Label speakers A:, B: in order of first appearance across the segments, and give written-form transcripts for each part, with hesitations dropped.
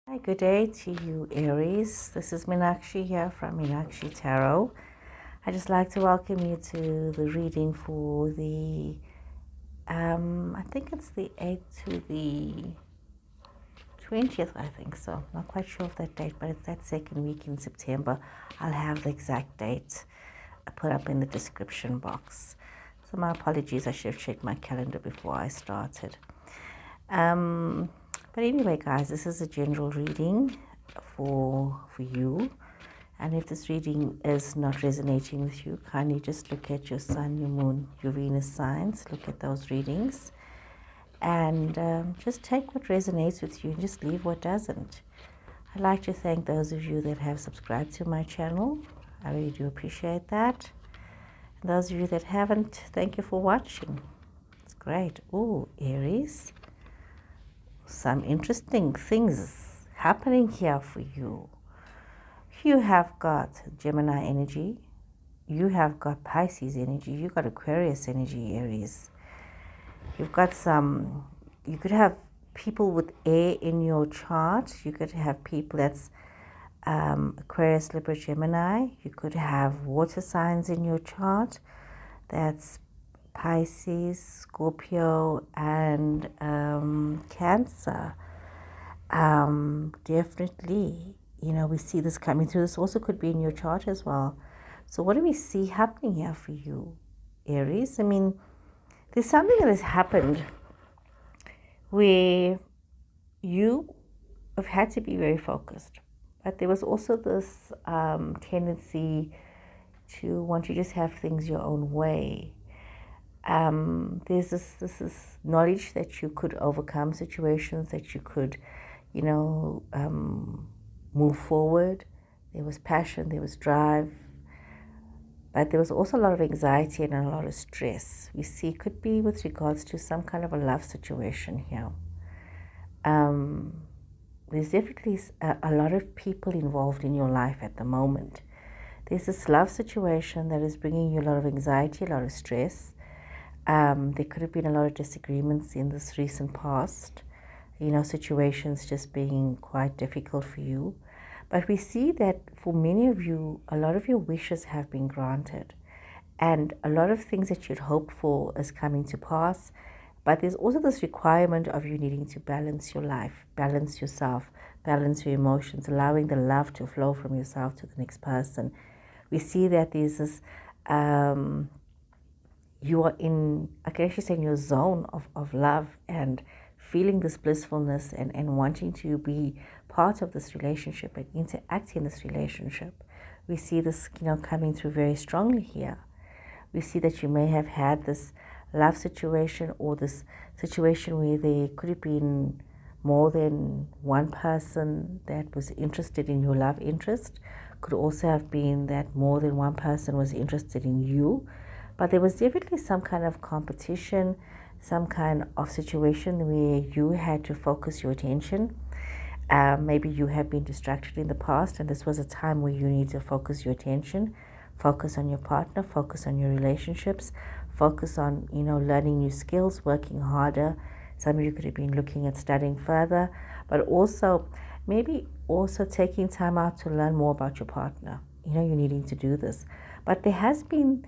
A: Hi, good day to you, Aries. This is Meenakshi here from Meenakshi Tarot. I'd just like to welcome you to the reading for the, I think it's the 8th to the 20th, I think so. Not quite sure of that date, but it's that second week in September. I'll have the exact date put up in the description box. So my apologies, I should have checked my calendar before I started. But anyway, guys, this is a general reading for you. And if this reading is not resonating with you, kindly just look at your sun, your moon, your Venus signs. Look at those readings. And just take what resonates with you and just leave what doesn't. I'd like to thank those of you that have subscribed to my channel. I really do appreciate that. And those of you that haven't, thank you for watching. It's great. Ooh, Aries. Some interesting things happening here for you. You have got Gemini energy. You have got Pisces energy. You've got Aquarius energy, Aries. You've got you could have people with air in your chart. You could have people that's Aquarius, Libra, Gemini. You could have water signs in your chart. That's Pisces, Scorpio, and Cancer. Definitely, we see this coming through. This also could be in your chart as well. So what do we see happening here for you, Aries? I mean, there's something that has happened where you have had to be very focused. But there was also this tendency to want to just have things your own way. There's this knowledge that you could overcome situations, that you could, move forward. There was passion, there was drive, but there was also a lot of anxiety and a lot of stress. We see it could be with regards to some kind of a love situation here. There's definitely a lot of people involved in your life at the moment. There's this love situation that is bringing you a lot of anxiety, a lot of stress. There could have been a lot of disagreements in this recent past, situations just being quite difficult for you. But we see that for many of you, a lot of your wishes have been granted. And a lot of things that you'd hoped for is coming to pass. But there's also this requirement of you needing to balance your life, balance yourself, balance your emotions, allowing the love to flow from yourself to the next person. We see that there's this... you are in, I can actually say, in your zone of love and feeling this blissfulness and wanting to be part of this relationship and interact in this relationship. We see this, coming through very strongly here. We see that you may have had this love situation or this situation where there could have been more than one person that was interested in your love interest. Could also have been that more than one person was interested in you. But there was definitely some kind of competition, some kind of situation where you had to focus your attention. Maybe you have been distracted in the past, and this was a time where you need to focus your attention, focus on your partner, focus on your relationships, focus on, learning new skills, working harder. Some of you could have been looking at studying further, but also maybe also taking time out to learn more about your partner. You're needing to do this. But there has been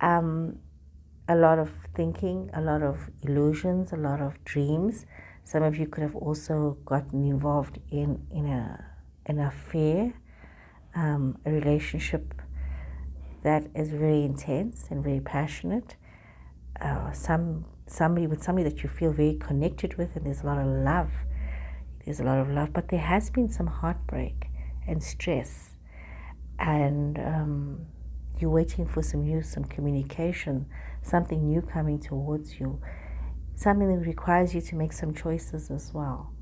A: a lot of thinking, a lot of illusions, a lot of dreams. Some of you could have also gotten involved in an affair, a relationship that is very intense and very passionate. Somebody that you feel very connected with, and there's a lot of love. There's a lot of love, but there has been some heartbreak and stress, and you're waiting for some news, some communication, something new coming towards you, something that requires you to make some choices as well.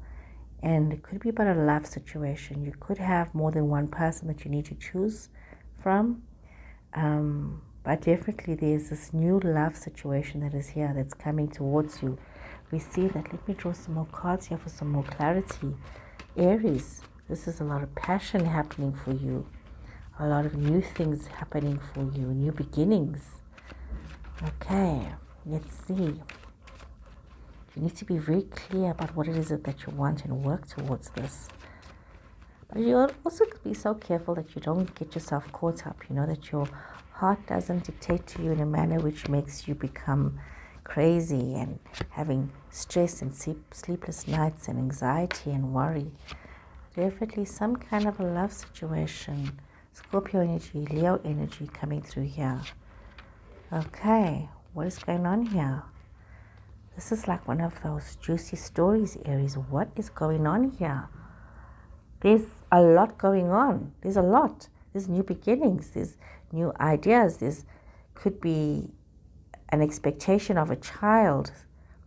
A: And it could be about a love situation. You could have more than one person that you need to choose from. But definitely there's this new love situation that is here, that's coming towards you. We see that. Let me draw some more cards here for some more clarity. Aries, this is a lot of passion happening for you. A lot of new things happening for you, new beginnings. Okay, let's see. You need to be very clear about what it is that you want and work towards this. But you also be so careful that you don't get yourself caught up, that your heart doesn't dictate to you in a manner which makes you become crazy and having stress and sleepless nights and anxiety and worry. Definitely some kind of a love situation. Scorpio energy, Leo energy coming through here. Okay, what is going on here? This is like one of those juicy stories, Aries. What is going on here? There's a lot going on. There's a lot. There's new beginnings. There's new ideas. There's could be an expectation of a child.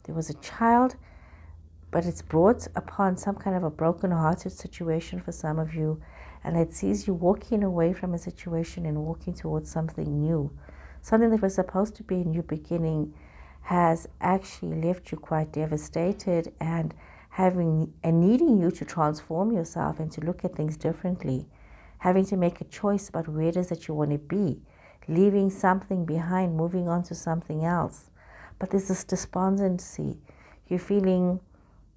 A: There was a child, but it's brought upon some kind of a broken-hearted situation for some of you, and it sees you walking away from a situation and walking towards something new. Something that was supposed to be a new beginning has actually left you quite devastated and needing you to transform yourself and to look at things differently, having to make a choice about where it is that you want to be, leaving something behind, moving on to something else. But there's this despondency. You're feeling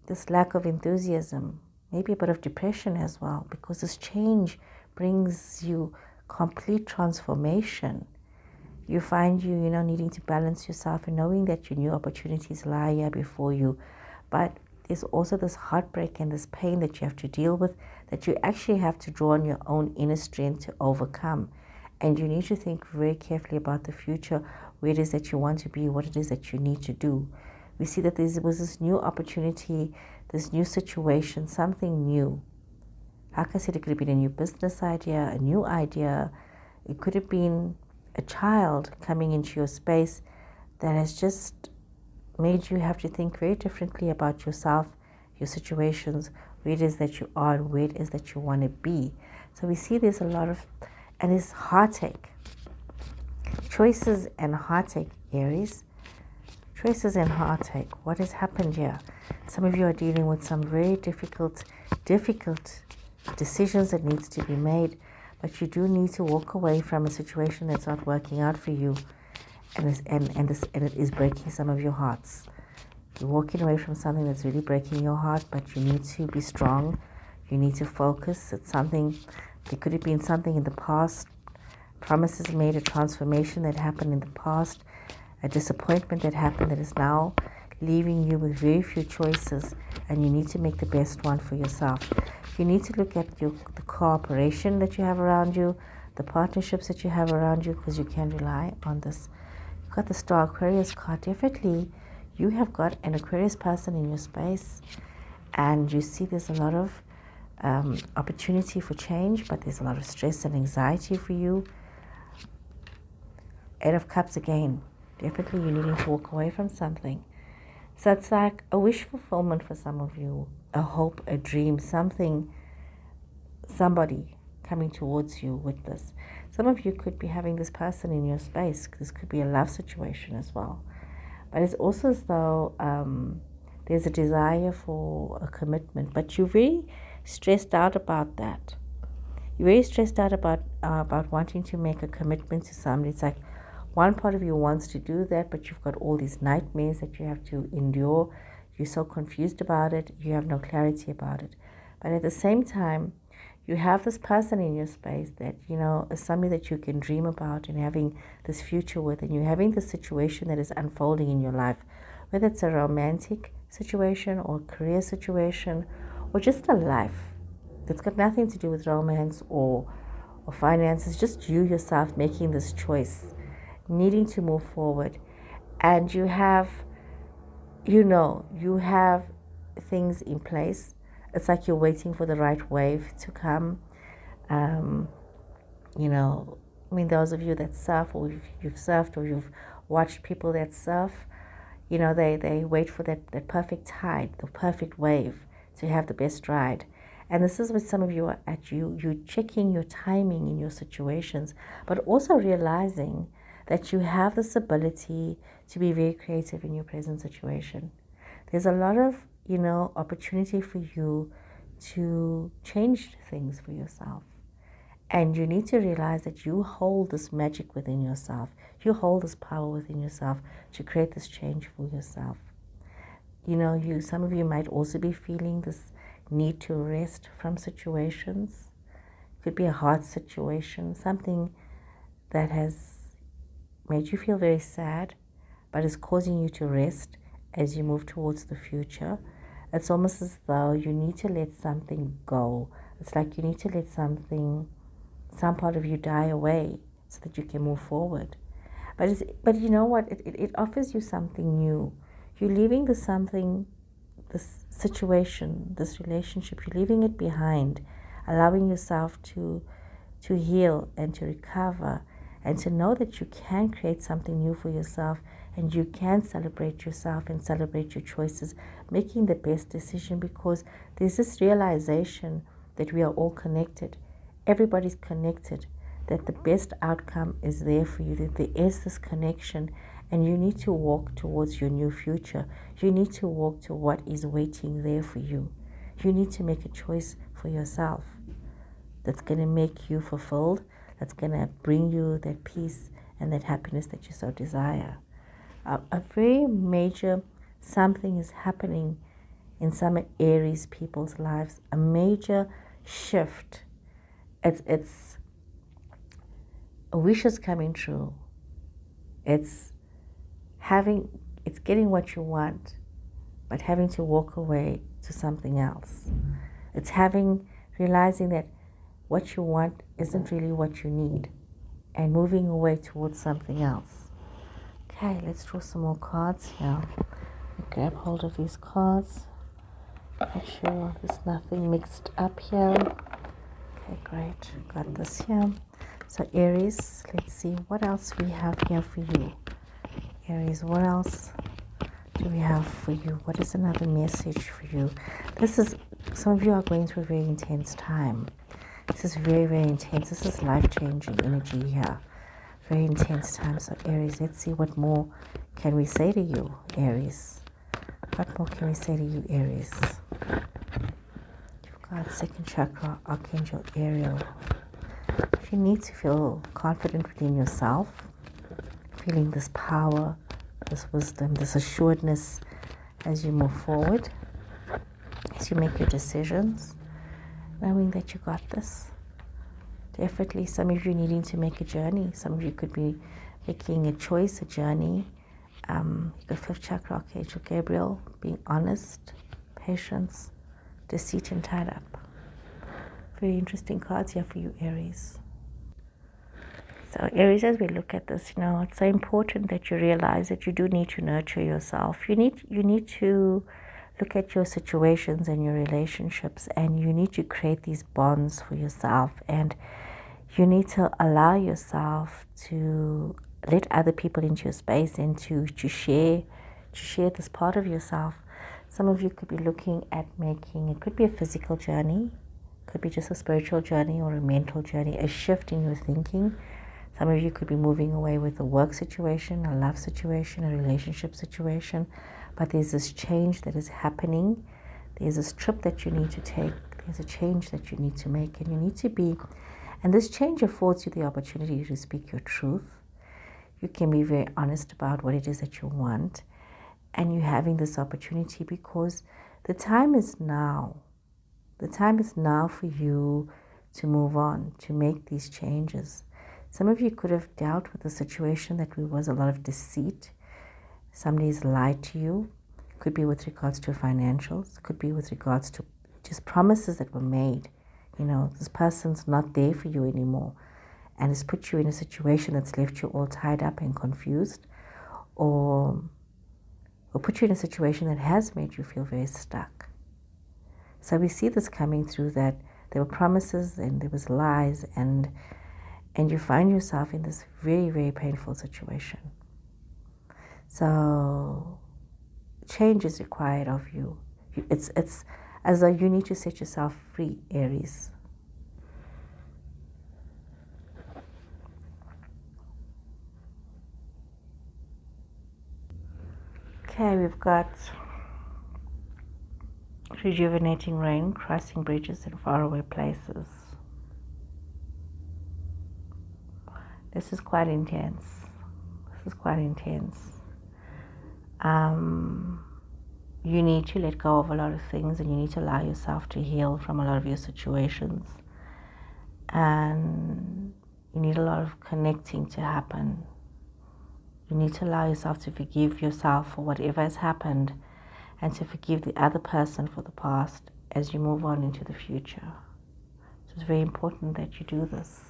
A: this lack of enthusiasm, maybe a bit of depression as well, because this change brings you complete transformation. You find you needing to balance yourself and knowing that your new opportunities lie here before you. But there's also this heartbreak and this pain that you have to deal with, that you actually have to draw on your own inner strength to overcome. And you need to think very carefully about the future, where it is that you want to be, what it is that you need to do. We see that there was this new opportunity, this new situation, something new. Like I said, it could have been a new business idea, a new idea. It could have been a child coming into your space that has just made you have to think very differently about yourself, your situations, where it is that you are, and where it is that you want to be. So we see there's a lot of, and it's heartache. Choices and heartache, Aries. Choices and heartache. What has happened here? Some of you are dealing with some very difficult decisions that needs to be made, but you do need to walk away from a situation that's not working out for you, and it is breaking some of your hearts. You're walking away from something that's really breaking your heart, but you need to be strong. You need to focus. It's something, there could have been something in the past, promises made, a transformation that happened in the past, a disappointment that happened that is now leaving you with very few choices, and you need to make the best one for yourself. You need to look at the cooperation that you have around you, the partnerships that you have around you, because you can rely on this. You've got the Star Aquarius card. Definitely, you have got an Aquarius person in your space, and you see there's a lot of opportunity for change, but there's a lot of stress and anxiety for you. Eight of Cups again. Definitely, you're needing to walk away from something. So it's like a wish fulfillment for some of you, a hope, a dream, somebody coming towards you with this. Some of you could be having this person in your space. This could be a love situation as well. But it's also as though there's a desire for a commitment, but you're very stressed out about that. You're very stressed out about wanting to make a commitment to somebody. It's like one part of you wants to do that, but you've got all these nightmares that you have to endure. You're so confused about it. You have no clarity about it. But at the same time, you have this person in your space that, is somebody that you can dream about and having this future with, and you're having this situation that is unfolding in your life, whether it's a romantic situation or career situation or just a life that's got nothing to do with romance or finances, just you yourself making this choice, needing to move forward. And you have things in place. It's like you're waiting for the right wave to come. Those of you that surf, or you've surfed, or you've watched people that surf, they wait for that perfect tide, the perfect wave to have the best ride. And this is what some of you are at. You're checking your timing in your situations, but also realizing that you have this ability to be very creative in your present situation. There's a lot of, opportunity for you to change things for yourself. And you need to realize that you hold this magic within yourself. You hold this power within yourself to create this change for yourself. Some of you might also be feeling this need to rest from situations. It could be a hard situation, something that has made you feel very sad, but is causing you to rest as you move towards the future. It's almost as though you need to let something go. It's like you need to let some part of you die away so that you can move forward. But you know what? It offers you something new. You're leaving this situation, this relationship, you're leaving it behind, allowing yourself to heal and to recover, and to know that you can create something new for yourself, and you can celebrate yourself and celebrate your choices, making the best decision, because there's this realization that we are all connected. Everybody's connected, that the best outcome is there for you, that there is this connection, and you need to walk towards your new future. You need to walk to what is waiting there for you. You need to make a choice for yourself that's going to make you fulfilled, that's going to bring you that peace and that happiness that you so desire. A very major something is happening in some Aries people's lives, a major shift. It's a wish is coming true. It's getting what you want, but having to walk away to something else. It's realizing that what you want isn't really what you need, and moving away towards something else. Okay, let's draw some more cards here. Grab hold of these cards. Make sure there's nothing mixed up here. Okay, great. Got this here. So Aries, let's see what else we have here for you. Aries, what else do we have for you? What is another message for you? Some of you are going through a very intense time. This is very, very intense. This is life-changing energy here. Very intense time. So Aries, let's see what more can we say to you, Aries. What more can we say to you, Aries? You've got second chakra, Archangel Ariel. If you need to feel confident within yourself, feeling this power, this wisdom, this assuredness as you move forward, as you make your decisions, knowing that you got this. Definitely some of you needing to make a journey. Some of you could be making a choice, a journey. You got fifth chakra, Archangel Gabriel, being honest, patience, deceit, and tied up. Very interesting cards here for you, Aries. So Aries, as we look at this, it's so important that you realize that you do need to nurture yourself. You need to look at your situations and your relationships, and you need to create these bonds for yourself, and you need to allow yourself to let other people into your space and to share this part of yourself. Some of you could be looking at it could be a physical journey, could be just a spiritual journey or a mental journey, a shift in your thinking. Some of you could be moving away with a work situation, a love situation, a relationship situation, but there's this change that is happening. There's this trip that you need to take. There's a change that you need to make, and you need to be, and this change affords you the opportunity to speak your truth. You can be very honest about what it is that you want, and you're having this opportunity because the time is now. The time is now for you to move on, to make these changes. Some of you could have dealt with a situation that was a lot of deceit. Somebody's lied to you. It could be with regards to financials. It could be with regards to just promises that were made. This person's not there for you anymore, and has put you in a situation that's left you all tied up and confused, or put you in a situation that has made you feel very stuck. So we see this coming through, that there were promises and there was lies, and you find yourself in this very, very painful situation. So change is required of you. It's as though you need to set yourself free, Aries. Okay, we've got rejuvenating rain, crossing bridges in faraway places. This is quite intense. you need to let go of a lot of things, and you need to allow yourself to heal from a lot of your situations. And you need a lot of connecting to happen. You need to allow yourself to forgive yourself for whatever has happened, and to forgive the other person for the past as you move on into the future. So it's very important that you do this.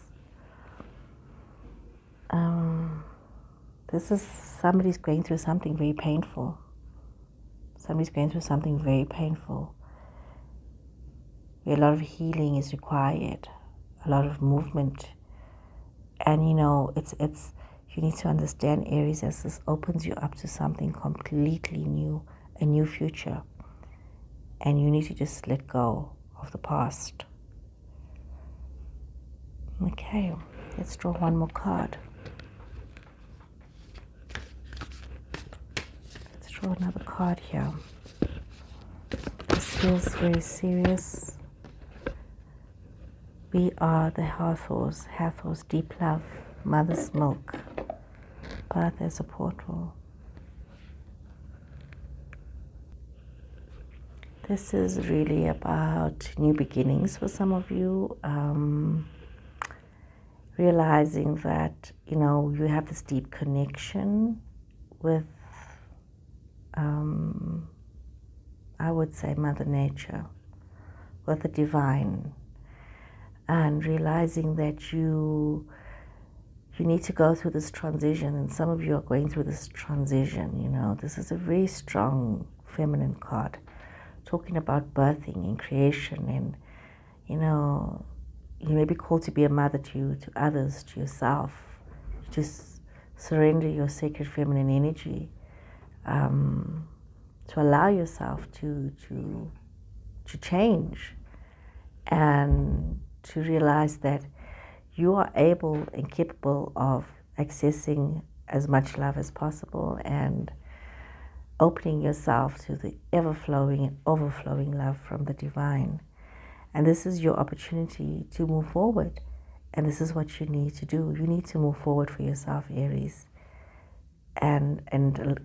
A: This is somebody's going through something very painful. Somebody's going through something very painful. Where a lot of healing is required, a lot of movement. And you know, it's you need to understand, Aries, as this opens you up to something completely new, a new future. And you need to just let go of the past. Okay, let's draw one more card. Let's draw another card here. This feels very serious. We are the Hathors, deep love, mother's milk, birth as a portal. This is really about new beginnings for some of you. Realizing that, you know, you have this deep connection with, I would say, Mother Nature, with the divine. And realizing that you need to go through this transition, and some of you are going through this transition. You know, this is a very strong feminine card, talking about birthing and creation, and you know, you may be called to be a mother to others, to yourself. Just surrender your sacred feminine energy, to allow yourself to change, and to realize that you are able and capable of accessing as much love as possible, and opening yourself to the ever-flowing and overflowing love from the divine. And this is your opportunity to move forward. And this is what you need to do. You need to move forward for yourself, Aries. And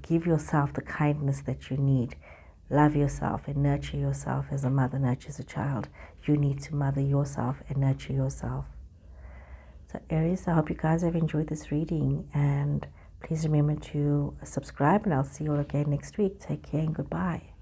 A: give yourself the kindness that you need. Love yourself and nurture yourself as a mother nurtures a child. You need to mother yourself and nurture yourself. So Aries, I hope you guys have enjoyed this reading. And please remember to subscribe, and I'll see you all again next week. Take care and goodbye.